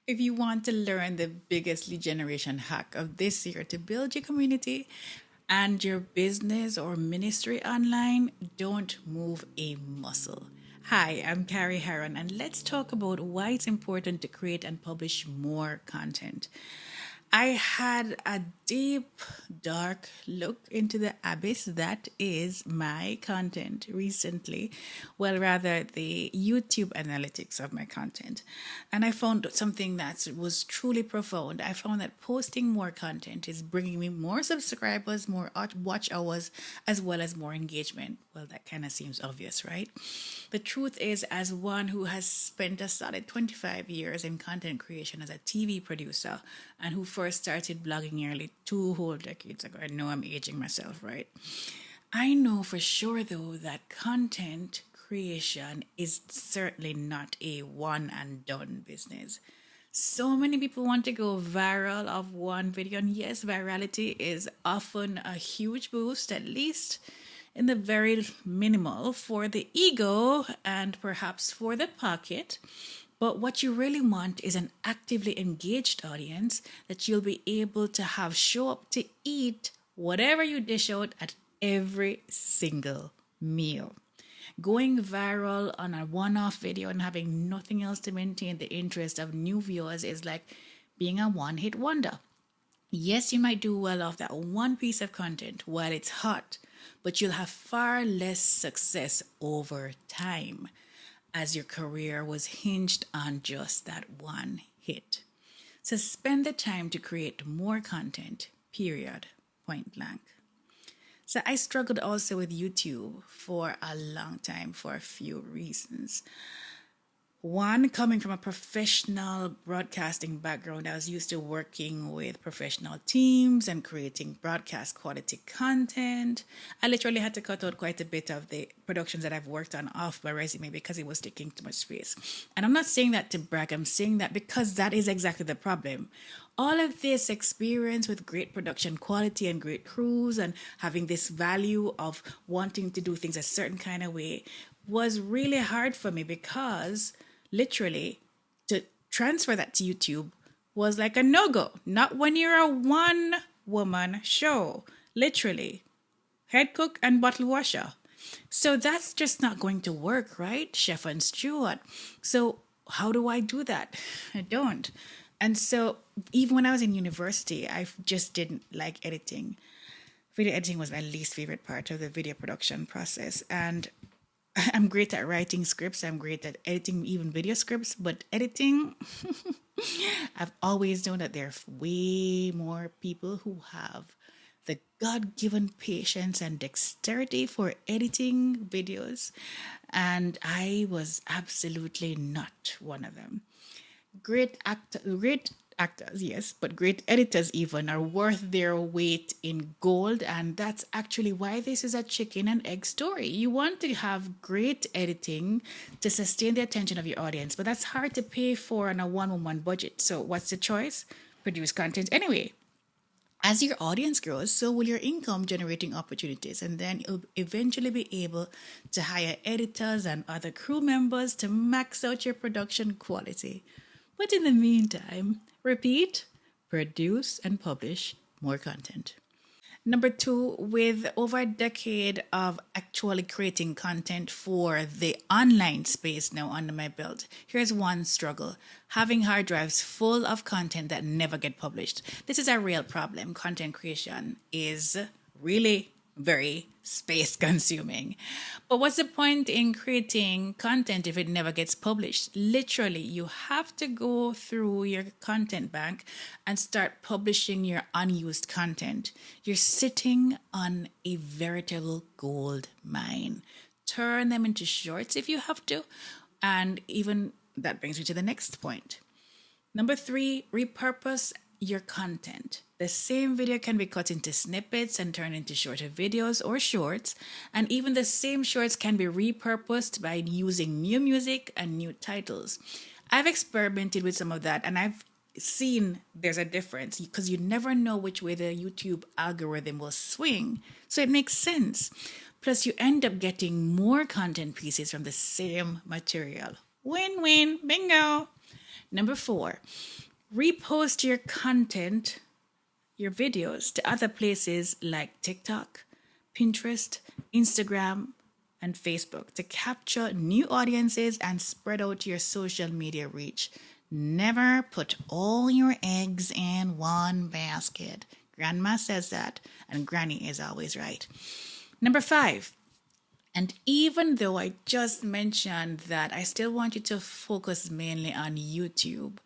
If you want to learn the biggest lead generation hack of this year to build your community and your business or ministry online, don't move a muscle. Hi, I'm Kari Heron, and let's talk about why it's important to create and publish more content. I had a deep, dark look into the abyss that is my content recently. Well, rather, the YouTube analytics of my content. And I found something that was truly profound. I found that posting more content is bringing me more subscribers, more watch hours, as well as more engagement. Well, that kind of seems obvious, right? The truth is, as one who has spent a solid 25 years in content creation as a TV producer and who first started blogging nearly 2 whole decades ago, I know I'm aging myself, right? I know for sure, though, that content creation is certainly not a one and done business. So many people want to go viral of one video, and yes, virality is often a huge boost, at least in the very minimal for the ego and perhaps for the pocket. But what you really want is an actively engaged audience that you'll be able to have show up to eat whatever you dish out at every single meal. Going viral on a one off video and having nothing else to maintain the interest of new viewers is like being a one hit wonder. Yes, you might do well off that one piece of content while it's hot, but you'll have far less success over time as your career was hinged on just that one hit. So spend the time to create more content, period, point blank. So I struggled also with YouTube for a long time for a few reasons. One, coming from a professional broadcasting background, I was used to working with professional teams and creating broadcast quality content. I literally had to cut out quite a bit of the productions that I've worked on off my resume because it was taking too much space. And I'm not saying that to brag, I'm saying that because that is exactly the problem. All of this experience with great production quality and great crews and having this value of wanting to do things a certain kind of way was really hard for me because literally to transfer that to YouTube was like a no-go. Not when you're a one woman show, literally head cook and bottle washer. So that's just not going to work, right? Chef and steward. So how do I do that? I don't. And so even when I was in university, I just didn't like editing. Video editing was my least favorite part of the video production process. And I'm great at writing scripts. I'm great at editing even video scripts, but editing, I've always known that there are way more people who have the God given patience and dexterity for editing videos. And I was absolutely not one of them. Great actors, yes, but great editors even are worth their weight in gold, and that's actually why this is a chicken and egg story. You want to have great editing to sustain the attention of your audience, but that's hard to pay for on a one-on-one budget. So what's the choice? Produce content anyway. As your audience grows, so will your income generating opportunities, and then you'll eventually be able to hire editors and other crew members to max out your production quality. But in the meantime, repeat, produce, and publish more content. Number two, with over a decade of actually creating content for the online space now under my belt, here's one struggle: having hard drives full of content that never get published. This is a real problem. Content creation is really very space consuming. But what's the point in creating content if it never gets published? Literally, you have to go through your content bank and start publishing your unused content. You're sitting on a veritable gold mine. Turn them into shorts if you have to. And even that brings me to the next point. Number three, repurpose your content. The same video can be cut into snippets and turned into shorter videos or shorts, and even the same shorts can be repurposed by using new music and new titles. I've experimented with some of that, and I've seen there's a difference because you never know which way the YouTube algorithm will swing, so it makes sense. Plus, you end up getting more content pieces from the same material. Win-win, bingo! Number 4, repost your content, your videos to other places like TikTok, Pinterest, Instagram, and Facebook to capture new audiences and spread out your social media reach. Never put all your eggs in one basket. Grandma says that, and Granny is always right. Number 5, and even though I just mentioned that, I still want you to focus mainly on YouTube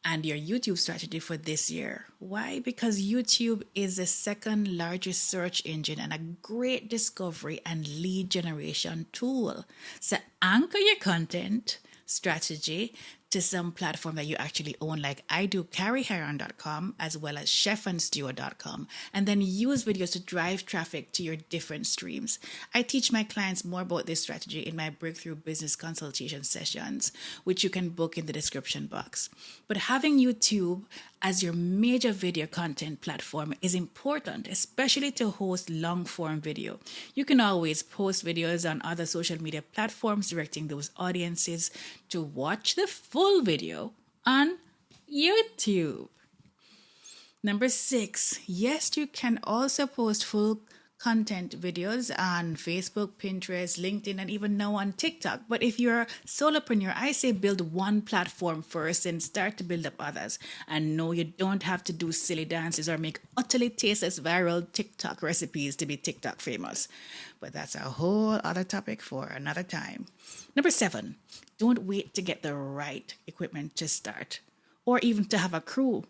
and your YouTube strategy for this year. Why? Because YouTube is the second largest search engine and a great discovery and lead generation tool. So anchor your content strategy to some platform that you actually own, like I do, KariHeron.com, as well as chefandsteward.com, and then use videos to drive traffic to your different streams. I teach my clients more about this strategy in my breakthrough business consultation sessions, which you can book in the description box. But having YouTube as your major video content platform is important, especially to host long form video. You can always post videos on other social media platforms, directing those audiences to watch the full video on YouTube. Number 6, yes, you can also post full content videos on Facebook, Pinterest, LinkedIn, and even now on TikTok. But if you're a solopreneur, I say build one platform first and start to build up others. And no, you don't have to do silly dances or make utterly tasteless viral TikTok recipes to be TikTok famous. But that's a whole other topic for another time. Number 7, don't wait to get the right equipment to start, or even to have a crew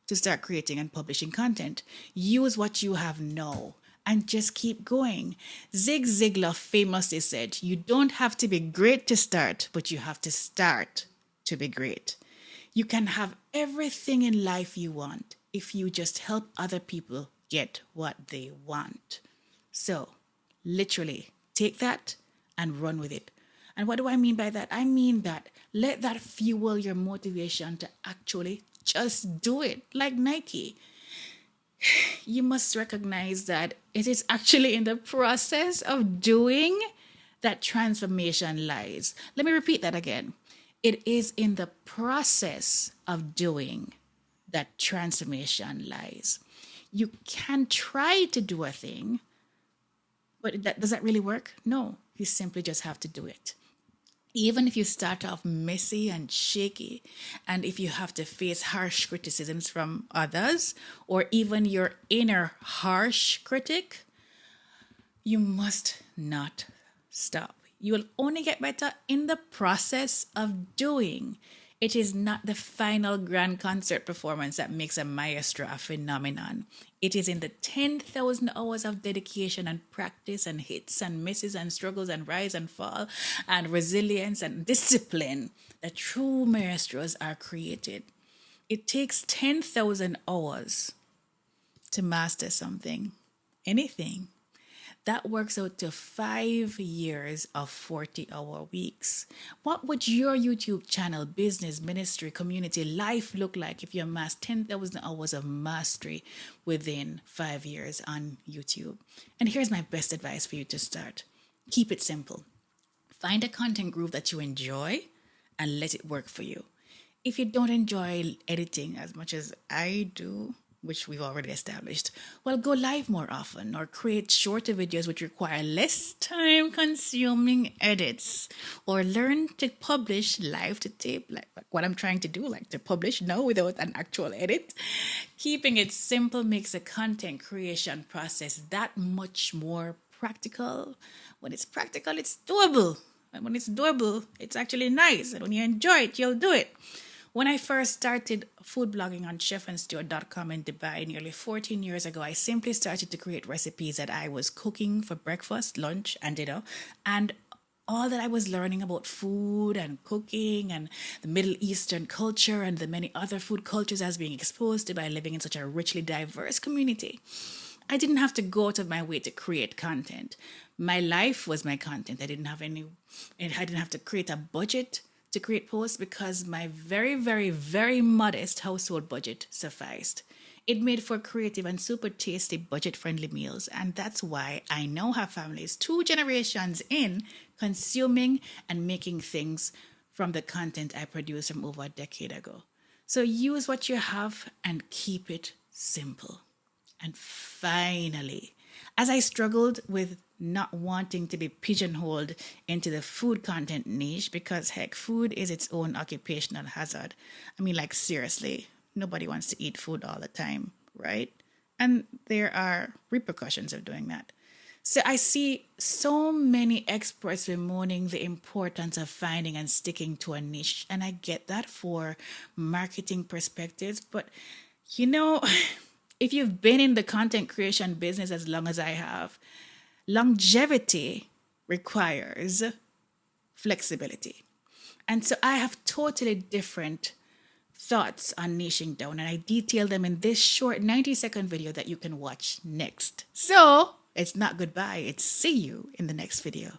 to start creating and publishing content. Use what you have now and just keep going. Zig Ziglar famously said, you don't have to be great to start, but you have to start to be great. You can have everything in life you want if you just help other people get what they want. So, literally, take that and run with it. And what do I mean by that? I mean that let that fuel your motivation to actually just do it, like Nike. You must recognize that it is actually in the process of doing that transformation lies. Let me repeat that again. It is in the process of doing that transformation lies. You can try to do a thing, but does that really work? No, you simply just have to do it. Even if you start off messy and shaky, and if you have to face harsh criticisms from others, or even your inner harsh critic, you must not stop. You will only get better in the process of doing. It is not the final grand concert performance that makes a maestro a phenomenon. It is in the 10,000 hours of dedication and practice and hits and misses and struggles and rise and fall and resilience and discipline that true maestros are created. It takes 10,000 hours to master something, anything. That works out to 5 years of 40-hour weeks. What would your YouTube channel, business, ministry, community, life look like if you amassed 10,000 hours of mastery within 5 years on YouTube? And here's my best advice for you to start. Keep it simple. Find a content group that you enjoy and let it work for you. If you don't enjoy editing as much as I do, which we've already established, well, go live more often or create shorter videos which require less time-consuming edits, or learn to publish live to tape, like what I'm trying to do, like to publish now without an actual edit. Keeping it simple makes the content creation process that much more practical. When it's practical, it's doable. And when it's doable, it's actually nice. And when you enjoy it, you'll do it. When I first started food blogging on chefandsteward.com in Dubai nearly 14 years ago, I simply started to create recipes that I was cooking for breakfast, lunch, and dinner. And all that I was learning about food and cooking and the Middle Eastern culture and the many other food cultures I was being exposed to by living in such a richly diverse community. I didn't have to go out of my way to create content. My life was my content. I didn't have to create a budget to create posts because my very, very, very modest household budget sufficed. It made for creative and super tasty budget-friendly meals, and that's why I now have families 2 generations in consuming and making things from the content I produced from over a decade ago. So use what you have and keep it simple. And finally, as I struggled with not wanting to be pigeonholed into the food content niche, because heck, food is its own occupational hazard. I mean, like, seriously, nobody wants to eat food all the time, right? And there are repercussions of doing that. So I see so many experts bemoaning the importance of finding and sticking to a niche. And I get that for marketing perspectives. But, you know, if you've been in the content creation business as long as I have, longevity requires flexibility. And so I have totally different thoughts on niching down, and I detail them in this short 90-second video that you can watch next. So it's not goodbye, it's see you in the next video.